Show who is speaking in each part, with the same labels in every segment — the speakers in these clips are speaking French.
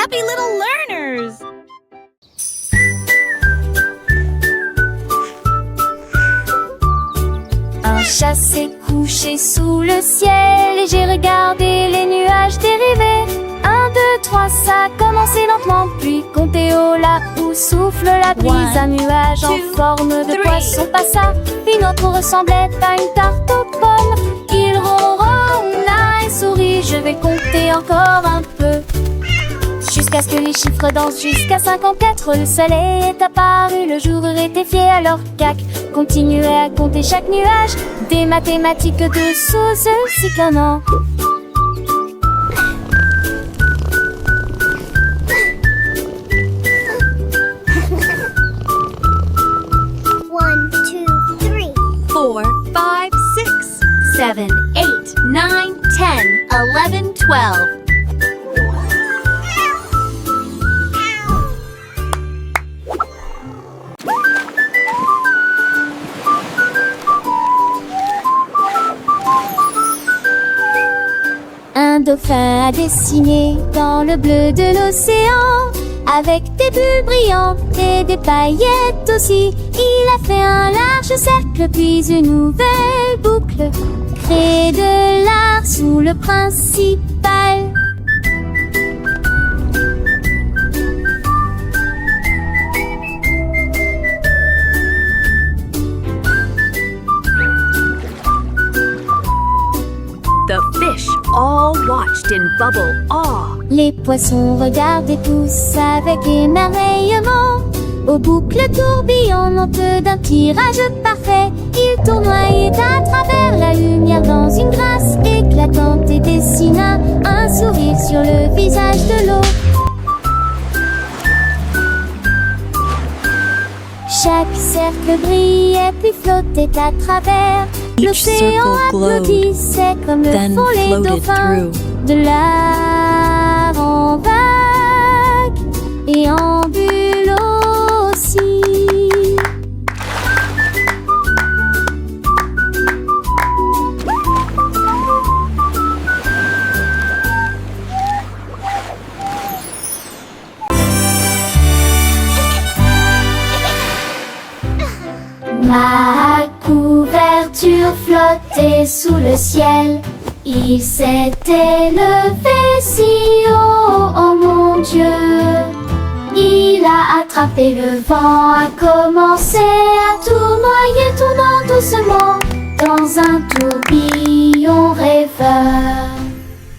Speaker 1: happy little learners!
Speaker 2: Un chat s'est couché sous le ciel et j'ai regardé les nuages dériver. 1, 2, 3, ça a commencé lentement, puis compter au là où souffle la brise.
Speaker 1: 1,
Speaker 2: Un nuage en
Speaker 1: 2,
Speaker 2: forme de
Speaker 1: 3.
Speaker 2: poisson passa, une autre ressemblait à une tarte aux pommes. Il ronronna et sourit, je vais compter encore un peu. Jusqu'à ce que les chiffres dansent jusqu'à 54. Le soleil est apparu, le jour était fier. Alors Cac continuait à compter chaque nuage. Des mathématiques dessous ceci qu'un an.
Speaker 3: One, two, three.
Speaker 1: 4, 5, 6, 7, 8, 9, 10, 11, 12.
Speaker 2: Un dauphin a dessiné dans le bleu de l'océan, avec des bulles brillantes et des paillettes aussi. Il a fait un large cercle puis une nouvelle boucle, créé de l'art sous le principal.
Speaker 1: The fish all watched in bubble awe.
Speaker 2: Les poissons regardent et poussent avec émerveillement. Aux boucles tourbillonnantes d'un tirage parfait, il tournoyait à travers la lumière dans une grâce éclatante et dessina un sourire sur le visage de l'eau. Chaque cercle brillait puis flottait à travers. L'océan applaudissait comme le font les dauphins. De l'art en vague et en bulle aussi. Ma couverture flottait sous le ciel. Il s'était levé si haut, oh mon Dieu. Il a attrapé le vent, a commencé à tournoyer, tournant doucement dans un tourbillon rêveur.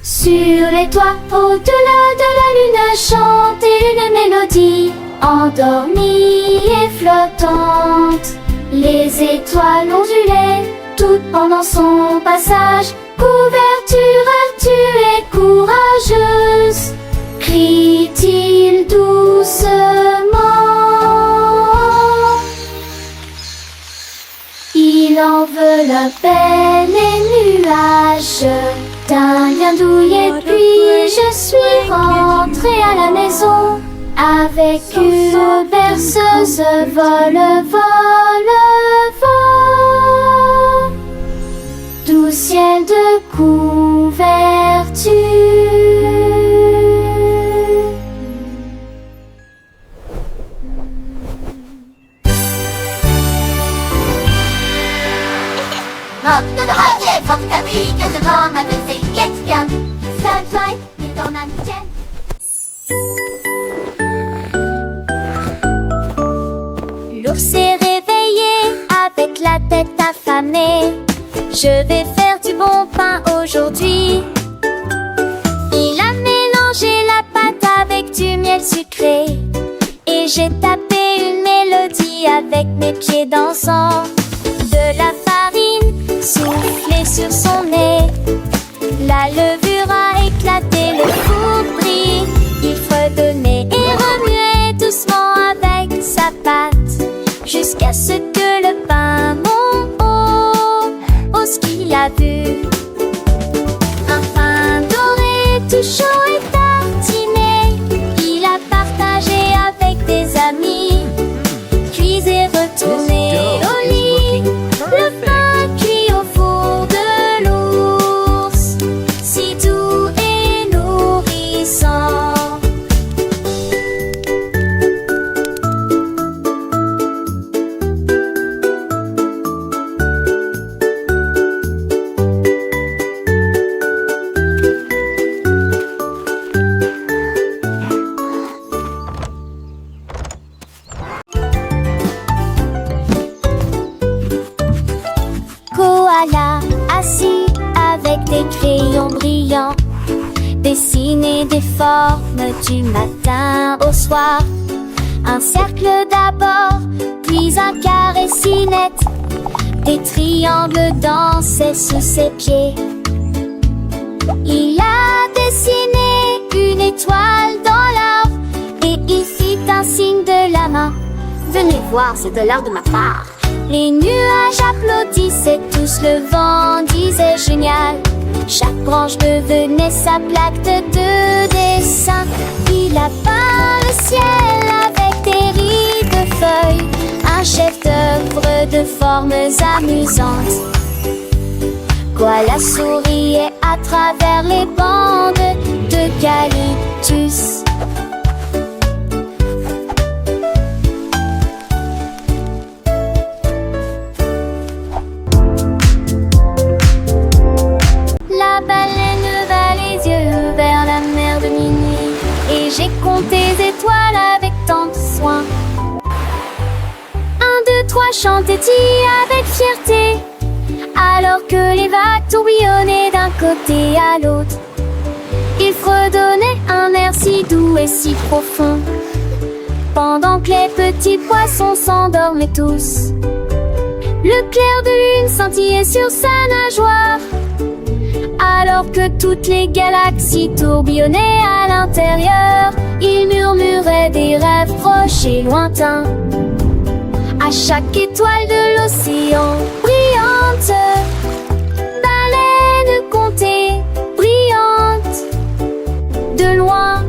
Speaker 2: Sur les toits, au-delà de la lune, chantait une mélodie endormie et flottante. Les étoiles ondulaient toutes pendant son passage. Couverture, tu es courageuse, crie-t-il doucement. Il enveloppait les nuages d'un lien douillet, puis je suis rentrée à la maison avec une berceuse. Vol, vol, vol, doux ciel de couverture.
Speaker 3: Manque de radier, forte cabine, que devant ma belle guette bien. Sunshine, est en amitié.
Speaker 2: L'ours s'est réveillé avec la tête affamée. Je vais faire du bon pain aujourd'hui. Il a mélangé la pâte avec du miel sucré et j'ai tapé une mélodie avec mes pieds dansants. De la farine soufflée sur son nez, la levure a éclaté, le four brille. Il fredonnait et remuait doucement avec sa pâte jusqu'à ce que le pain monte haut, ce qu'il a vu. Un pain doré tout chaud et tartiné, il a partagé avec des amis, puis est retourné au lit. Le pain cuit au four de l'ours, si doux et nourrissant. forme du matin au soir. Un cercle d'abord, puis un carré si net. Des triangles dansaient sous ses pieds. Il a dessiné une étoile dans l'arbre et il fit un signe de la main.
Speaker 1: Venez voir, c'est de l'art de ma part.
Speaker 2: Les nuages applaudissaient tous, le vent disait génial. Chaque branche devenait sa plaque de dessin. Il a peint le ciel avec des rides de feuilles, un chef-d'œuvre de formes amusantes. Koala souriait à travers les bandes d'eucalyptus. La baleine va les yeux vers la mer de minuit, et j'ai compté les étoiles avec tant de soin. 1, 2, 3 chantait-il avec fierté, alors que les vagues tourbillonnaient d'un côté à l'autre. Il fredonnait un air si doux et si profond, pendant que les petits poissons s'endormaient tous. Le clair de lune scintillait sur sa nageoire, alors que toutes les galaxies tourbillonnaient à l'intérieur. Il murmurait des rêves proches et lointains à chaque étoile de l'océan brillante. Baleine comptée, brillante de loin.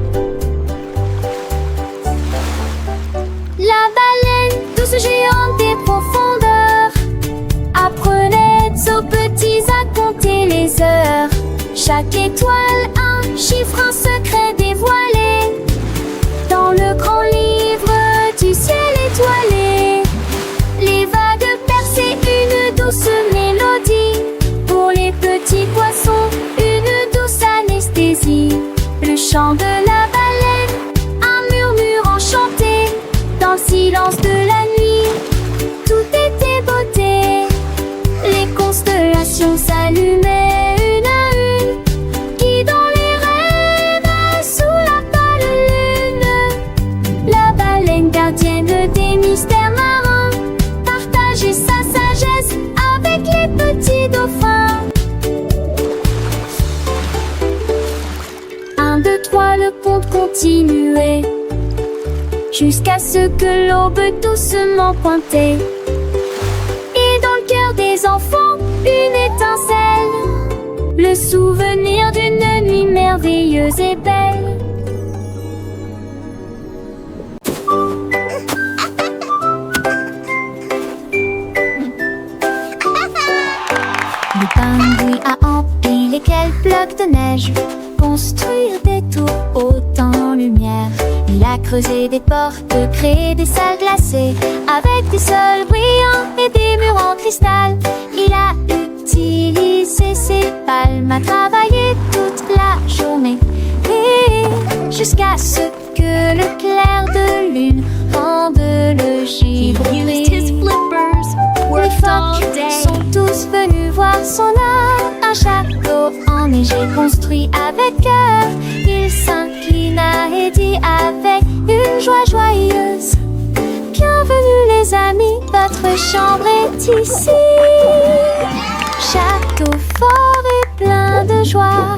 Speaker 2: La baleine, douce géante des profondeurs, apprenait aux petits à compter les heures. Chaque étoile un chiffre, un secret dévoilé dans le grand livre du ciel étoilé. Les vagues perçaient une douce mélodie, pour les petits poissons une douce anesthésie. Le chant de la baleine, un murmure enchanté, dans le silence de la nuit, tout était beauté. Les constellations s'allumaient une à une, guidant les rêves sous la pâle lune. La baleine gardienne des mystères marins partageait sa sagesse avec les petits dauphins. 1, 2, 3, le conte continuait, jusqu'à ce que l'aube doucement pointait. Et dans le cœur des enfants, une étincelle, le souvenir d'une nuit merveilleuse et belle. Le pingouin a empilé quelques blocs de neige, construire des tours hautes en lumière. Il a creusé des portes, créé des salles glacées, avec des sols brillants et des murs en cristal. Il a utilisé ses palmes à travailler toute la journée, et jusqu'à ce que le clair de lune rende le givre. Les phoques sont tous venus voir son art, un château enneigé construit avec cœur. Il s'inclina et dit avec une joie joyeuse: bienvenue les amis, votre chambre est ici. Château fort et plein de joie,